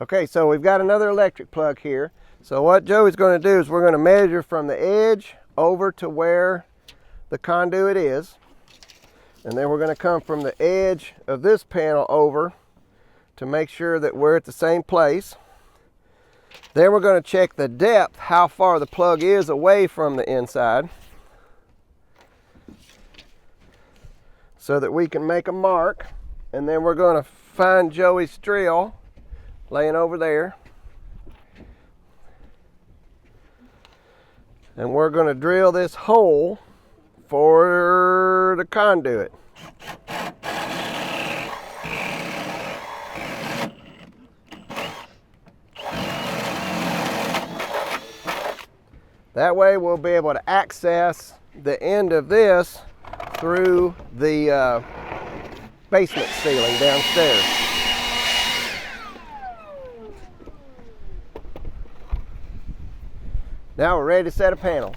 Okay, so we've got another electric plug here. So what Joey's going to do is we're going to measure from the edge over to where the conduit is. And then we're going to come from the edge of this panel over to make sure that we're at the same place. Then we're going to check the depth, how far the plug is away from the inside, so that we can make a mark. And then we're going to find Joey's drill laying over there. And we're going to drill this hole for the conduit. That way we'll be able to access the end of this through the basement ceiling downstairs. Now we're ready to set a panel.